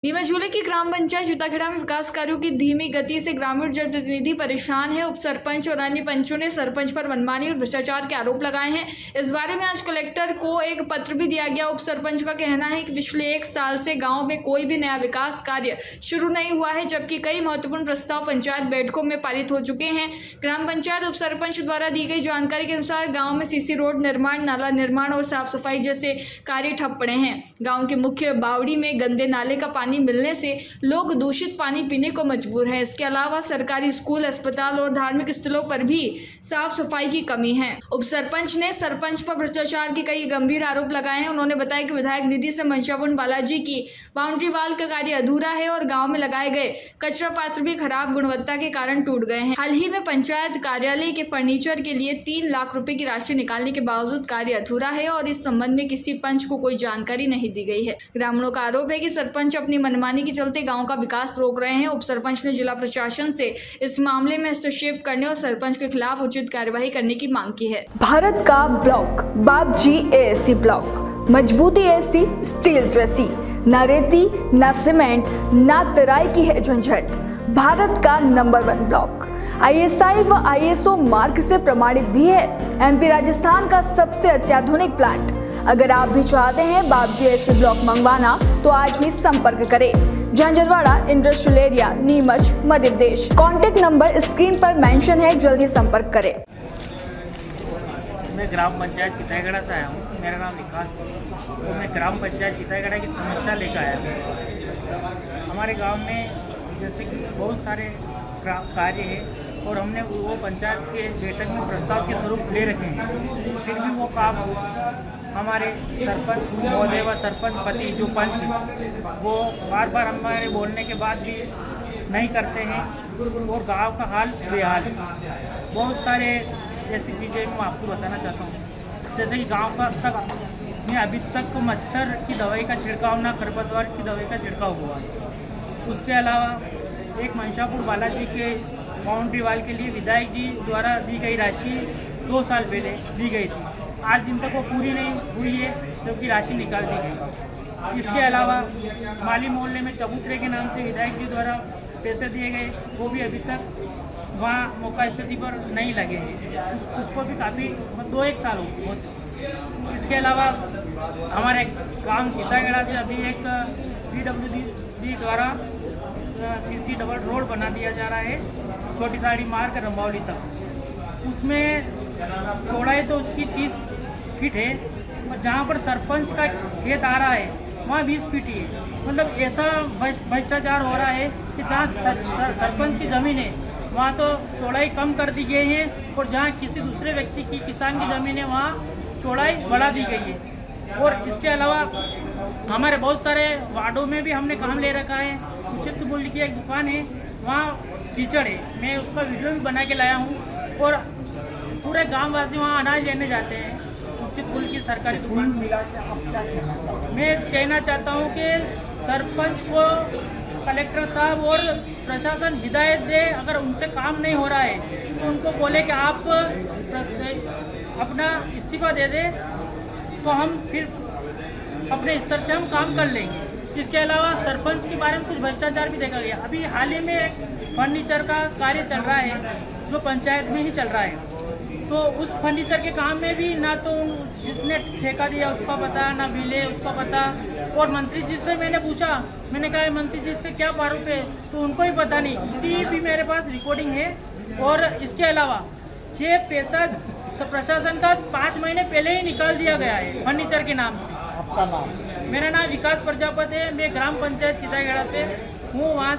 नीमच जिले की ग्राम पंचायत जुताखेड़ा में विकास कार्यों की धीमी गति से ग्रामीण जनप्रतिनिधि परेशान है। उप सरपंच और अन्य पंचों ने सरपंच पर मनमानी और भ्रष्टाचार के आरोप लगाए हैं। इस बारे में आज कलेक्टर को एक पत्र भी दिया गया। उप सरपंच का कहना है कि पिछले 1 साल से गांव में कोई भी नया विकास कार्य शुरू नहीं हुआ है, जबकि कई महत्वपूर्ण प्रस्ताव पंचायत बैठकों में पारित हो चुके हैं। ग्राम पंचायत उप सरपंच द्वारा दी गई जानकारी के अनुसार गाँव में सीसी रोड निर्माण, नाला निर्माण और साफ सफाई जैसे कार्य ठप पड़े हैं। गाँव के मुख्य बावड़ी में गंदे नाले का पानी मिलने से लोग दूषित पानी पीने को मजबूर हैं। इसके अलावा सरकारी स्कूल, अस्पताल और धार्मिक स्थलों पर भी साफ सफाई की कमी है। उप सरपंच ने सरपंच पर भ्रष्टाचार के कई गंभीर आरोप लगाए हैं। उन्होंने बताया कि विधायक निधि से मंशापुर बालाजी की बाउंड्री वाल का कार्य अधूरा है और गाँव में लगाए गए कचरा पात्र भी खराब गुणवत्ता के कारण टूट गए हैं। हाल ही में पंचायत कार्यालय के फर्नीचर के लिए 3 लाख रुपए की राशि निकालने के बावजूद कार्य अधूरा है और इस संबंध में किसी पंच को कोई जानकारी नहीं दी गई है। ग्रामीणों का आरोप है कि सरपंच अपनी मनमानी के चलते गांव का विकास रोक रहे हैं। उप सरपंच ने जिला प्रशासन से इस मामले में हस्तक्षेप करने और सरपंच के खिलाफ उचित कार्यवाही करने की मांग की है। भारत का ब्लॉक बाबजी एएससी ब्लॉक, मजबूती ऐसी स्टील जैसी, न रेती न सीमेंट न तराई की है झंझट। भारत का नंबर 1 ब्लॉक ISI व ISO मार्क से प्रमाणित भी है। MP राजस्थान का सबसे अत्याधुनिक प्लांट। अगर आप भी चाहते हैं बाबजी एएससी ब्लॉक मंगवाना तो आज ही संपर्क करें। Jhanjharwada industrial area, Neemuch, Madhya Pradesh. Contact number screen पर मेंशन है, जल्दी संपर्क करें। मैं ग्राम पंचायत चिताखेड़ा से आया हूँ। मेरा नाम विकास है। तो मैं ग्राम पंचायत चिताखेड़ा की समस्या लेकर आया हूँ। हमारे गांव में जैसे कि बहुत सारे कार्य हैं और हमने वो पंचायत के बैठक में प्रस्ताव के स्वरूप ले रखे हैं, फिर भी वो काम हमारे सरपंच महोदय व सरपंच पति जो पंच हैं वो बार बार हमारे बोलने के बाद भी नहीं करते हैं और गांव का हाल बेहाल है। बहुत सारे ऐसी चीज़ें मैं आपको बताना चाहता हूँ। जैसे कि गांव का अभी तक मच्छर की दवाई का छिड़काव ना खरपतवार की दवाई का छिड़काव हुआ है। उसके अलावा एक मंशापुर बालाजी के बाउंड्री वाल के लिए विधायक जी द्वारा दी गई राशि 2 साल पहले दी गई थी। आज दिन तक वो पूरी नहीं हुई है, जबकि राशि निकाल दी गई। इसके अलावा माली मोहल्ले में चबूतरे के नाम से विधायक जी द्वारा पैसे दिए गए, वो भी अभी तक वहाँ मौका स्थिति पर नहीं लगे हैं। उसको भी काफ़ी 2-1 साल हो चुके। इसके अलावा हमारे काम चिताखेड़ा से अभी एक PWD द्वारा CC डबल रोड बना दिया जा रहा है, छोटी साड़ी मार्ग रंबावली तक। उसमें चौड़ाई तो उसकी 30 फीट है और जहाँ पर सरपंच का खेत आ रहा है वहाँ 20 फीट ही है। मतलब ऐसा भ्रष्टाचार हो रहा है कि जहाँ सरपंच की ज़मीन है वहाँ तो चौड़ाई कम कर दी गई है और जहाँ किसी दूसरे व्यक्ति की किसान की ज़मीन है वहाँ चौड़ाई बढ़ा दी गई है। और इसके अलावा हमारे बहुत सारे वार्डों में भी हमने काम ले रखा है। उचित मूल्य की एक दुकान है, वहाँ कीचड़ है। मैं उसका वीडियो भी बना के लाया हूँ और पूरे गाँव वासी वहाँ अनाज लेने जाते हैं। उचित मूल्य की सरकारी दुकान मैं कहना चाहता हूँ कि सरपंच को कलेक्टर साहब और प्रशासन हिदायत दे। अगर उनसे काम नहीं हो रहा है तो उनको बोले कि आप अपना इस्तीफा दे दे, तो हम फिर अपने स्तर से हम काम कर लेंगे। इसके अलावा सरपंच के बारे में कुछ भ्रष्टाचार भी देखा गया। अभी हाल ही में एक फर्नीचर का कार्य चल रहा है जो पंचायत में ही चल रहा है। तो उस फर्नीचर के काम में भी ना तो जिसने ठेका दिया उसका पता, ना बिले उसका पता। और मंत्री जी से मैंने पूछा, मैंने कहा मंत्री जी इसके क्या प्रारूप है, तो उनको भी पता नहीं। इसकी भी मेरे पास रिकॉर्डिंग है। और इसके अलावा ये पैसा प्रशासन का 5 महीने पहले ही निकाल दिया गया है फर्नीचर के नाम से। आपका नाम? मेरा नाम विकास प्रजापति है। मैं ग्राम पंचायत चिताखेड़ा से हूँ। वहाँ